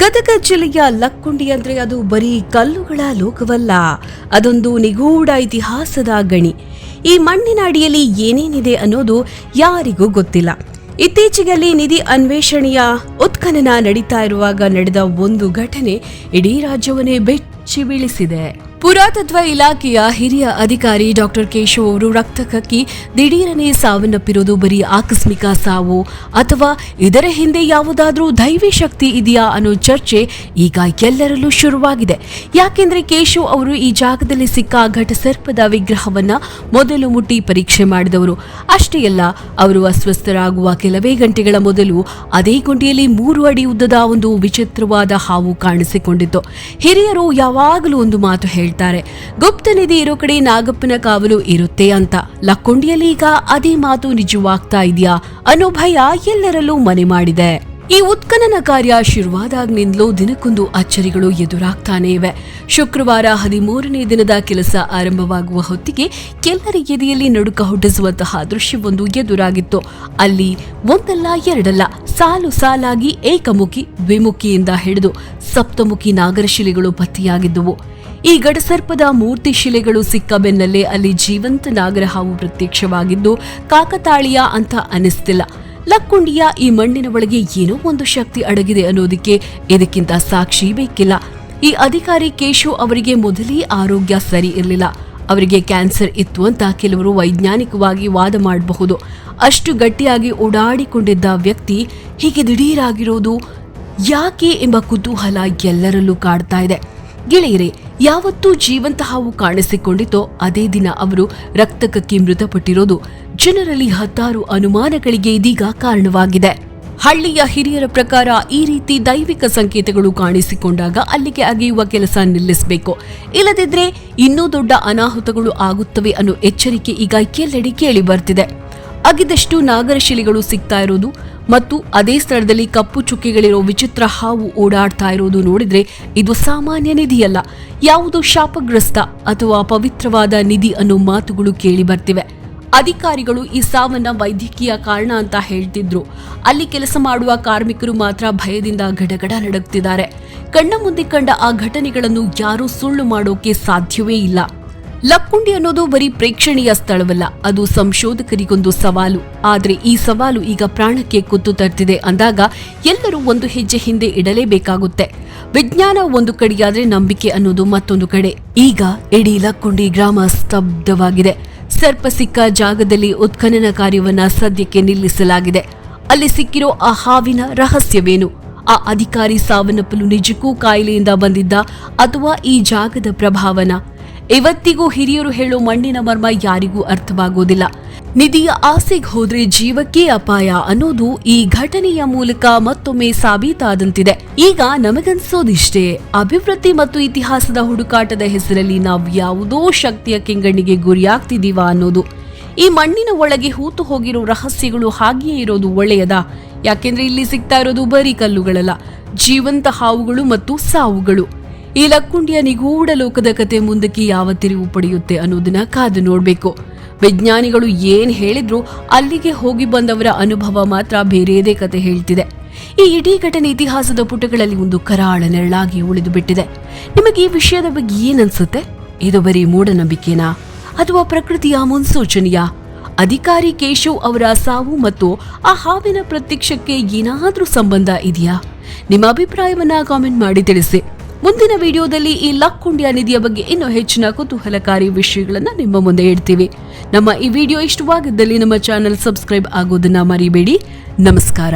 ಗದಗ ಜಿಲ್ಲೆಯ ಲಕ್ಕುಂಡಿ ಅಂದ್ರೆ ಅದು ಬರೀ ಕಲ್ಲುಗಳ ಲೋಕವಲ್ಲ, ಅದೊಂದು ನಿಗೂಢ ಇತಿಹಾಸದ ಗಣಿ. ಈ ಮಣ್ಣಿನ ಅಡಿಯಲ್ಲಿ ಏನೇನಿದೆ ಅನ್ನೋದು ಯಾರಿಗೂ ಗೊತ್ತಿಲ್ಲ. ಇತ್ತೀಚೆಗೆ ನಿಧಿ ಅನ್ವೇಷಣೆಯ ಉತ್ಖನನ ನಡೀತಾ ಇರುವಾಗ ನಡೆದ ಒಂದು ಘಟನೆ ಇಡೀ ರಾಜ್ಯವನ್ನೇ ಬೆಚ್ಚಿ ಬೀಳಿಸಿದೆ. ಪುರಾತತ್ವ ಇಲಾಖೆಯ ಹಿರಿಯ ಅಧಿಕಾರಿ ಡಾಕ್ಟರ್ ಕೇಶವ್ ಅವರು ರಕ್ತ ಕಕ್ಕಿ ದಿಢೀರನೆ ಸಾವನ್ನಪ್ಪಿರೋದು ಬರೀ ಆಕಸ್ಮಿಕ ಸಾವು ಅಥವಾ ಇದರ ಹಿಂದೆ ಯಾವುದಾದ್ರೂ ದೈವಿ ಶಕ್ತಿ ಇದೆಯಾ ಅನ್ನೋ ಚರ್ಚೆ ಈಗ ಎಲ್ಲರಲ್ಲೂ ಶುರುವಾಗಿದೆ. ಯಾಕೆಂದ್ರೆ ಕೇಶವ್ ಅವರು ಈ ಜಾಗದಲ್ಲಿ ಸಿಕ್ಕ ಘಟಸರ್ಪದ ವಿಗ್ರಹವನ್ನ ಮೊದಲು ಮುಟ್ಟಿ ಪರೀಕ್ಷೆ ಮಾಡಿದವರು. ಅಷ್ಟೇ ಅಲ್ಲ, ಅವರು ಅಸ್ವಸ್ಥರಾಗುವ ಕೆಲವೇ ಗಂಟೆಗಳ ಮೊದಲು ಅದೇ ಗುಂಡಿಯಲ್ಲಿ 3 ಅಡಿ ಉದ್ದದ ಒಂದು ವಿಚಿತ್ರವಾದ ಹಾವು ಕಾಣಿಸಿಕೊಂಡಿತ್ತು. ಹಿರಿಯರು ಯಾವಾಗಲೂ ಒಂದು ಮಾತು ಹೇಳ್ತಾರೆ, ಗುಪ್ತ ನಿಧಿ ಇರೋ ಕಡೆ ನಾಗಪ್ಪನ ಕಾವಲು ಇರುತ್ತೆ ಅಂತ. ಲಕ್ಕುಂಡಿಯಲ್ಲಿ ಈಗ ಅದೇ ಮಾತು ನಿಜವಾಗ್ತಾ ಇದೆಯಾ ಅನ್ನೋ ಭಯ ಎಲ್ಲರಲ್ಲೂ ಮನೆ ಮಾಡಿದೆ. ಈ ಉತ್ಖನನ ಕಾರ್ಯ ಶುರುವಾದಾಗ್ನಿಂದಲೂ ದಿನಕ್ಕೊಂದು ಅಚ್ಚರಿಗಳು ಎದುರಾಗ್ತಾನೆ ಇವೆ. ಶುಕ್ರವಾರ 13ನೇ ದಿನದ ಕೆಲಸ ಆರಂಭವಾಗುವ ಹೊತ್ತಿಗೆ ಎಲ್ಲರ ಎದೆಯಲ್ಲಿ ನಡುಕ ಹುಟ್ಟಿಸುವಂತಹ ದೃಶ್ಯವೊಂದು ಎದುರಾಗಿತ್ತು. ಅಲ್ಲಿ ಒಂದಲ್ಲ ಎರಡಲ್ಲ, ಸಾಲು ಸಾಲಾಗಿ ಏಕಮುಖಿ, ದ್ವಿಮುಖಿಯಿಂದ ಹಿಡಿದು ಸಪ್ತಮುಖಿ ನಾಗರಶಿಲೆಗಳು ಪತ್ತೆಯಾಗಿದ್ದುವು. ಈ ಗಡಸರ್ಪದ ಮೂರ್ತಿ ಶಿಲೆಗಳು ಸಿಕ್ಕ ಬೆನ್ನಲ್ಲೇ ಅಲ್ಲಿ ಜೀವಂತ ನಾಗರಹಾವು ಪ್ರತ್ಯಕ್ಷವಾಗಿದ್ದು ಕಾಕತಾಳೀಯ ಅಂತ ಅನಿಸ್ತಿಲ್ಲ. ಲಕ್ಕುಂಡಿಯ ಈ ಮಣ್ಣಿನ ಒಳಗೆ ಏನೋ ಒಂದು ಶಕ್ತಿ ಅಡಗಿದೆ ಅನ್ನೋದಕ್ಕೆ ಇದಕ್ಕಿಂತ ಸಾಕ್ಷಿ ಬೇಕಿಲ್ಲ. ಈ ಅಧಿಕಾರಿ ಕೇಶವ್ ಅವರಿಗೆ ಮೊದಲೇ ಆರೋಗ್ಯ ಸರಿ ಇರಲಿಲ್ಲ. ಅವರಿಗೆ ಕ್ಯಾನ್ಸರ್ ಇತ್ತು ಅಂತ ಕೆಲವರು ವೈಜ್ಞಾನಿಕವಾಗಿ ವಾದ ಮಾಡಬಹುದು. ಅಷ್ಟು ಗಟ್ಟಿಯಾಗಿ ಓಡಾಡಿಕೊಂಡಿದ್ದ ವ್ಯಕ್ತಿ ಹೀಗೆ ದಿಢೀರಾಗಿರೋದು ಯಾಕೆ ಎಂಬ ಕುತೂಹಲ ಎಲ್ಲರಲ್ಲೂ ಕಾಡ್ತಾ ಇದೆ. ಗೆಳೆಯರೇ, ಯಾವತ್ತೂ ಜೀವಂತ ಹಾವು ಕಾಣಿಸಿಕೊಂಡಿತೋ ಅದೇ ದಿನ ಅವರು ರಕ್ತ ಕಕ್ಕಿ ಮೃತಪಟ್ಟಿರೋದು ಜನರಲ್ಲಿ 10 ಅನುಮಾನಗಳಿಗೆ ಇದೀಗ ಕಾರಣವಾಗಿದೆ. ಹಳ್ಳಿಯ ಹಿರಿಯರ ಪ್ರಕಾರ ಈ ರೀತಿ ದೈವಿಕ ಸಂಕೇತಗಳು ಕಾಣಿಸಿಕೊಂಡಾಗ ಅಲ್ಲಿಗೆ ಅಗೆಯುವ ಕೆಲಸ ನಿಲ್ಲಿಸಬೇಕು, ಇಲ್ಲದಿದ್ರೆ ಇನ್ನೂ ದೊಡ್ಡ ಅನಾಹುತಗಳು ಆಗುತ್ತವೆ ಅನ್ನೋ ಎಚ್ಚರಿಕೆ ಈಗ ಎಲ್ಲೆಡೆ ಕೇಳಿ ಬರ್ತಿದೆ. ಅಗಿದಷ್ಟು ನಾಗರಶಿಲೆಗಳು ಸಿಗ್ತಾ ಇರೋದು ಮತ್ತು ಅದೇ ಸ್ಥಳದಲ್ಲಿ ಕಪ್ಪು ಚುಕ್ಕೆಗಳಿರೋ ವಿಚಿತ್ರ ಹಾವು ಓಡಾಡ್ತಾ ಇರೋದು ನೋಡಿದ್ರೆ ಇದು ಸಾಮಾನ್ಯ ನಿಧಿಯಲ್ಲ, ಯಾವುದೋ ಶಾಪಗ್ರಸ್ತ ಅಥವಾ ಪವಿತ್ರವಾದ ನಿಧಿ ಅನ್ನೋ ಮಾತುಗಳು ಕೇಳಿ ಬರ್ತಿವೆ. ಅಧಿಕಾರಿಗಳು ಈ ಸಾವನ್ನ ವೈದ್ಯಕೀಯ ಕಾರಣ ಅಂತ ಹೇಳ್ತಿದ್ರು. ಅಲ್ಲಿ ಕೆಲಸ ಮಾಡುವ ಕಾರ್ಮಿಕರು ಮಾತ್ರ ಭಯದಿಂದ ಗಡಗಡ ನಡುಗ್ತಿದ್ದಾರೆ. ಕಣ್ಣ ಮುಂದೆ ಕಂಡ ಆ ಘಟನೆಗಳನ್ನು ಯಾರೂ ಸುಳ್ಳು ಮಾಡೋಕೆ ಸಾಧ್ಯವೇ ಇಲ್ಲ. ಲಕ್ಕುಂಡಿ ಅನ್ನೋದು ಬರೀ ಪ್ರೇಕ್ಷಣೀಯ ಸ್ಥಳವಲ್ಲ, ಅದು ಸಂಶೋಧಕರಿಗೊಂದು ಸವಾಲು. ಆದ್ರೆ ಈ ಸವಾಲು ಈಗ ಪ್ರಾಣಕ್ಕೆ ಕುತ್ತು ತರ್ತಿದೆ ಅಂದಾಗ ಎಲ್ಲರೂ ಒಂದು ಹೆಜ್ಜೆ ಹಿಂದೆ ಇಡಲೇಬೇಕಾಗುತ್ತೆ. ವಿಜ್ಞಾನ ಒಂದು ಕಡೆಯಾದ್ರೆ ನಂಬಿಕೆ ಅನ್ನೋದು ಮತ್ತೊಂದು ಕಡೆ. ಈಗ ಇಡೀ ಲಕ್ಕುಂಡಿ ಗ್ರಾಮ ಸ್ತಬ್ಧವಾಗಿದೆ. ಸರ್ಪ ಸಿಕ್ಕ ಜಾಗದಲ್ಲಿ ಉತ್ಖನನ ಕಾರ್ಯವನ್ನ ಸದ್ಯಕ್ಕೆ ನಿಲ್ಲಿಸಲಾಗಿದೆ. ಅಲ್ಲಿ ಸಿಕ್ಕಿರೋ ಆ ಹಾವಿನ ರಹಸ್ಯವೇನು? ಆ ಅಧಿಕಾರಿ ಸಾವನ್ನಪ್ಪಲು ನಿಜಕ್ಕೂ ಕಾಯಿಲೆಯಿಂದ ಬಂದಿದ್ದ ಅಥವಾ ಈ ಜಾಗದ ಪ್ರಭಾವನ? ಇವತ್ತಿಗೂ ಹಿರಿಯರು ಹೇಳೋ ಮಣ್ಣಿನ ಮರ್ಮ ಯಾರಿಗೂ ಅರ್ಥವಾಗೋದಿಲ್ಲ. ನಿಧಿಯ ಆಸೆಗೆ ಹೋದ್ರೆ ಜೀವಕ್ಕೆ ಅಪಾಯ ಅನ್ನೋದು ಈ ಘಟನೆಯ ಮೂಲಕ ಮತ್ತೊಮ್ಮೆ ಸಾಬೀತಾದಂತಿದೆ. ಈಗ ನಮಗನ್ಸೋದಿಷ್ಟೇ, ಅಭಿವೃದ್ಧಿ ಮತ್ತು ಇತಿಹಾಸದ ಹುಡುಕಾಟದ ಹೆಸರಲ್ಲಿ ನಾವು ಯಾವುದೋ ಶಕ್ತಿಯ ಕೆಂಗಣ್ಣಿಗೆ ಗುರಿಯಾಗ್ತಿದೀವಾ ಅನ್ನೋದು. ಈ ಮಣ್ಣಿನ ಒಳಗೆ ಹೂತು ಹೋಗಿರೋ ರಹಸ್ಯಗಳು ಹಾಗೆಯೇ ಇರೋದು ಒಳ್ಳೆಯದಾ? ಯಾಕೆಂದ್ರೆ ಇಲ್ಲಿ ಸಿಗ್ತಾ ಇರೋದು ಬರೀ ಕಲ್ಲುಗಳಲ್ಲ, ಜೀವಂತ ಹಾವುಗಳು ಮತ್ತು ಸಾವುಗಳು. ಈ ಲಕ್ಕುಂಡಿಯ ನಿಗೂಢ ಲೋಕದ ಕತೆ ಮುಂದಕ್ಕೆ ಯಾವ ತಿರುವು ಪಡೆಯುತ್ತೆ ಅನ್ನೋದನ್ನ ಕಾದು ನೋಡ್ಬೇಕು. ವಿಜ್ಞಾನಿಗಳು ಏನ್ ಹೇಳಿದ್ರು ಅಲ್ಲಿಗೆ ಹೋಗಿ ಬಂದವರ ಅನುಭವ ಮಾತ್ರ ಬೇರೆಯದೇ ಕತೆ ಹೇಳ್ತಿದೆ. ಈ ಇಡೀ ಘಟನೆ ಇತಿಹಾಸದ ಪುಟಗಳಲ್ಲಿ ಒಂದು ಕರಾಳ ನೆರಳಾಗಿ ಉಳಿದು ಬಿಟ್ಟಿದೆ. ನಿಮಗೆ ಈ ವಿಷಯದ ಬಗ್ಗೆ ಏನನ್ಸುತ್ತೆ? ಇದು ಬರೀ ಮೂಢನಂಬಿಕೆನಾ ಅಥವಾ ಪ್ರಕೃತಿಯ ಮುನ್ಸೂಚನೆಯಾ? ಅಧಿಕಾರಿ ಕೇಶವ್ ಅವರ ಸಾವು ಮತ್ತು ಆ ಹಾವಿನ ಪ್ರತ್ಯಕ್ಷಕ್ಕೆ ಏನಾದ್ರೂ ಸಂಬಂಧ ಇದೆಯಾ? ನಿಮ್ಮ ಅಭಿಪ್ರಾಯವನ್ನ ಕಾಮೆಂಟ್ ಮಾಡಿ ತಿಳಿಸಿ. ಮುಂದಿನ ವಿಡಿಯೋದಲ್ಲಿ ಈ ಲಕ್ಕುಂಡಿಯ ನಿಧಿಯ ಬಗ್ಗೆ ಇನ್ನೂ ಹೆಚ್ಚಿನ ಕುತೂಹಲಕಾರಿ ವಿಷಯಗಳನ್ನ ನಿಮ್ಮ ಮುಂದೆ ಇಡ್ತೀವಿ. ನಮ್ಮ ಈ ವಿಡಿಯೋ ಇಷ್ಟವಾಗಿದ್ದಲ್ಲಿ ನಮ್ಮ ಚಾನೆಲ್ ಸಬ್ಸ್ಕ್ರೈಬ್ ಆಗೋದನ್ನ ಮರಿಬೇಡಿ. ನಮಸ್ಕಾರ.